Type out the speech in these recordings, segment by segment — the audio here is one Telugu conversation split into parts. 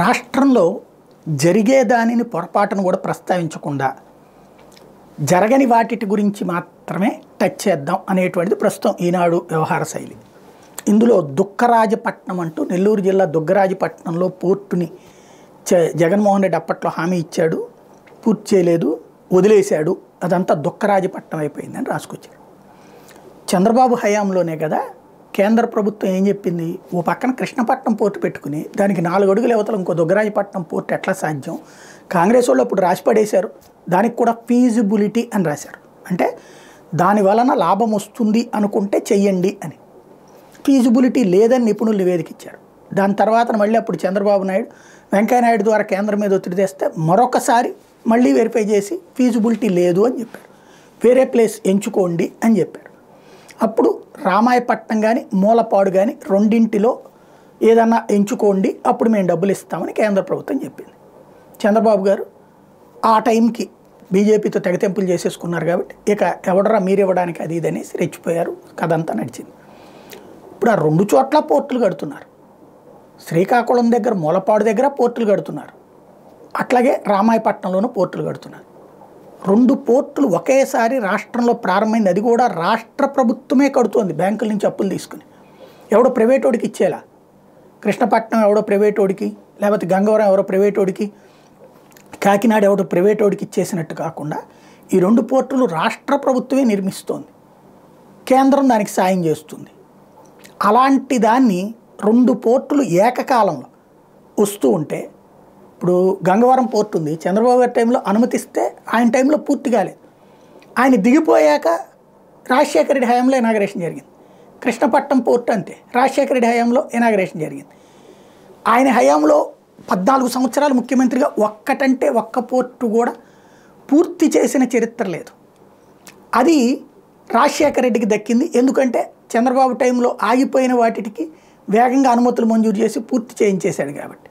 రాష్ట్రంలో జరిగే దానిని పొరపాటును కూడా ప్రస్తావించకుండా జరగని వాటి గురించి మాత్రమే టచ్ చేద్దాం అనేటువంటిది ప్రస్తుతం ఈనాడు వ్యవహార శైలి. ఇందులో దుగ్గరాజపట్నం అంటూ నెల్లూరు జిల్లా దుగ్గరాజపట్నంలో పోర్టుని జగన్మోహన్ రెడ్డి అప్పట్లో హామీ ఇచ్చాడు, పూర్తి చేయలేదు, వదిలేశాడు, అదంతా దుగ్గరాజపట్నం అయిపోయిందని రాసుకొచ్చారు. చంద్రబాబు హయాంలోనే కదా కేంద్ర ప్రభుత్వం ఏం చెప్పింది, ఓ పక్కన కృష్ణపట్నం పోర్టు పెట్టుకుని దానికి 4 అడుగుల యువతలు ఇంకో దుగ్గరాజపట్నం పోర్టు ఎట్లా సాధ్యం, కాంగ్రెస్ వాళ్ళు అప్పుడు రాసి పడేశారు, దానికి కూడా ఫీజిబిలిటీ అని రాశారు. అంటే దాని వలన లాభం వస్తుంది అనుకుంటే చెయ్యండి అని. ఫీజిబిలిటీ లేదని నిపుణులు నివేదిక ఇచ్చారు. దాని తర్వాత మళ్ళీ అప్పుడు చంద్రబాబు నాయుడు వెంకయ్యనాయుడు ద్వారా కేంద్రం మీద ఒత్తిడి తెస్తే మరొకసారి మళ్ళీ వెరిఫై చేసి ఫీజిబిలిటీ లేదు అని చెప్పారు, వేరే ప్లేస్ ఎంచుకోండి అని చెప్పారు. అప్పుడు రామాయపట్నం కానీ మూలపాడు కానీ రెండింటిలో ఏదన్నా ఎంచుకోండి, అప్పుడు మేము డబ్బులు ఇస్తామని కేంద్ర ప్రభుత్వం చెప్పింది. చంద్రబాబు గారు ఆ టైంకి బీజేపీతో తెగతెంపులు చేసేసుకున్నారు కాబట్టి ఇక ఎవడరా మీరు ఇవ్వడానికి అది ఇదని రెచ్చిపోయారు, కథ అంతా నడిచింది. ఇప్పుడు ఆ 2 చోట్ల పోర్టులు కడుతున్నారు. శ్రీకాకుళం దగ్గర మూలపాడు దగ్గర పోర్టులు కడుతున్నారు, అట్లాగే రామాయపట్నంలోనూ పోర్టులు కడుతున్నారు. 2 పోర్టులు ఒకేసారి రాష్ట్రంలో ప్రారంభమైంది, అది కూడా రాష్ట్ర ప్రభుత్వమే కడుతోంది బ్యాంకుల నుంచి అప్పులు తీసుకుని. ఎవడో ప్రైవేటోడికి ఇచ్చేలా, కృష్ణపట్నం ఎవడో ప్రైవేటోడికి, లేకపోతే గంగవరం ఎవరో ప్రైవేటోడికి, కాకినాడ ఎవడో ప్రైవేటోడికి ఇచ్చేసినట్టు కాకుండా ఈ 2 పోర్టులు రాష్ట్ర ప్రభుత్వమే నిర్మిస్తోంది, కేంద్రం దానికి సాయం చేస్తుంది. అలాంటి దాన్ని 2 పోర్టులు ఏకకాలంలో వస్తూ ఉంటే, ఇప్పుడు గంగవరం పోర్టు ఉంది, చంద్రబాబు గారి టైంలో అనుమతిస్తే ఆయన టైంలో పూర్తి కాలేదు, ఆయన దిగిపోయాక రాజశేఖర రెడ్డి హయాంలో ఇనాగరేషన్ జరిగింది. కృష్ణపట్నం పోర్టు అంతే, రాజశేఖర రెడ్డి హయాంలో ఇనాగరేషన్ జరిగింది. ఆయన హయాంలో 14 సంవత్సరాలు ముఖ్యమంత్రిగా ఒక్కటంటే ఒక్క పోర్టు కూడా పూర్తి చేసిన చరిత్ర లేదు. అది రాజశేఖర రెడ్డికి దక్కింది, ఎందుకంటే చంద్రబాబు టైంలో ఆగిపోయిన వాటికి వేగంగా అనుమతులు మంజూరు చేసి పూర్తి చేయించేశాడు కాబట్టి.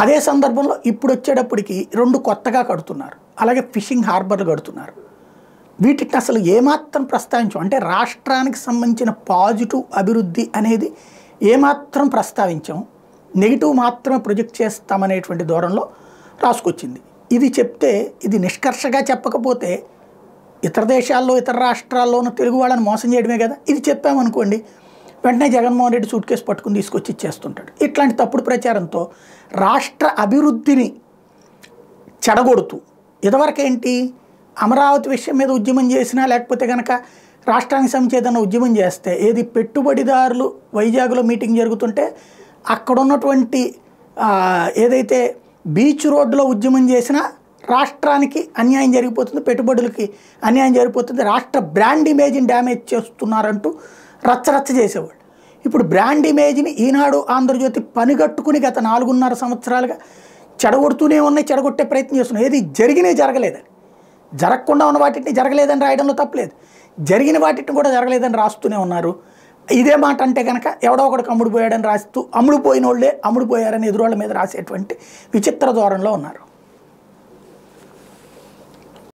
అదే సందర్భంలో ఇప్పుడు వచ్చేటప్పటికి 2 కొత్తగా కడుతున్నారు, అలాగే ఫిషింగ్ హార్బర్లు కడుతున్నారు. వీటిని అసలు ఏమాత్రం ప్రస్తావించం, అంటే రాష్ట్రానికి సంబంధించిన పాజిటివ్ అభివృద్ధి అనేది ఏమాత్రం ప్రస్తావించాం, నెగిటివ్ మాత్రమే ప్రొజెక్ట్ చేస్తామనేటువంటి ధోరణిలో రాసుకొచ్చింది. ఇది చెప్తే, ఇది నిష్కర్షగా చెప్పకపోతే ఇతర దేశాల్లో ఇతర రాష్ట్రాల్లోనూ తెలుగు వాళ్ళని మోసం చేయడమే కదా. ఇది చెప్పామనుకోండి, వెంటనే జగన్మోహన్ రెడ్డి సూట్ కేసు పట్టుకుని తీసుకొచ్చి ఇచ్చేస్తుంటాడు. ఇట్లాంటి తప్పుడు ప్రచారంతో రాష్ట్ర అభివృద్ధిని చెడగొడుతూ, ఇదివరకు ఏంటి, అమరావతి విషయం మీద ఉద్యమం చేసినా లేకపోతే కనుక రాష్ట్రానికి సంబంధించి ఉద్యమం చేస్తే, ఏది పెట్టుబడిదారులు వైజాగ్లో మీటింగ్ జరుగుతుంటే అక్కడ ఉన్నటువంటి ఏదైతే బీచ్ రోడ్డులో ఉద్యమం చేసినా రాష్ట్రానికి అన్యాయం జరిగిపోతుంది, పెట్టుబడులకి అన్యాయం జరిగిపోతుంది, రాష్ట్ర బ్రాండ్ ఇమేజ్ని డ్యామేజ్ చేస్తున్నారంటూ రచ్చరచ్చ చేసేవాళ్ళు. ఇప్పుడు బ్రాండ్ ఇమేజ్ని ఈనాడు ఆంధ్రజ్యోతి పనిగట్టుకుని గత 4.5 సంవత్సరాలుగా చెడగొడుతూనే ఉన్నాయి, చెడగొట్టే ప్రయత్నం చేస్తున్నాయి. ఏది జరిగినవి జరగలేదని, జరగకుండా ఉన్న వాటిని జరగలేదని రాయడంలో తప్పలేదు, జరిగిన వాటిని కూడా జరగలేదని రాస్తూనే ఉన్నారు. ఇదే మాట అంటే కనుక ఎవడో ఒకడికి అమ్ముడుపోయాడని రాస్తూ, అమ్ముడుపోయిన వాళ్ళే అమ్ముడుపోయారని ఎదురోళ్ళ మీద రాసేటువంటి విచిత్ర ధోరణిలో ఉన్నారు.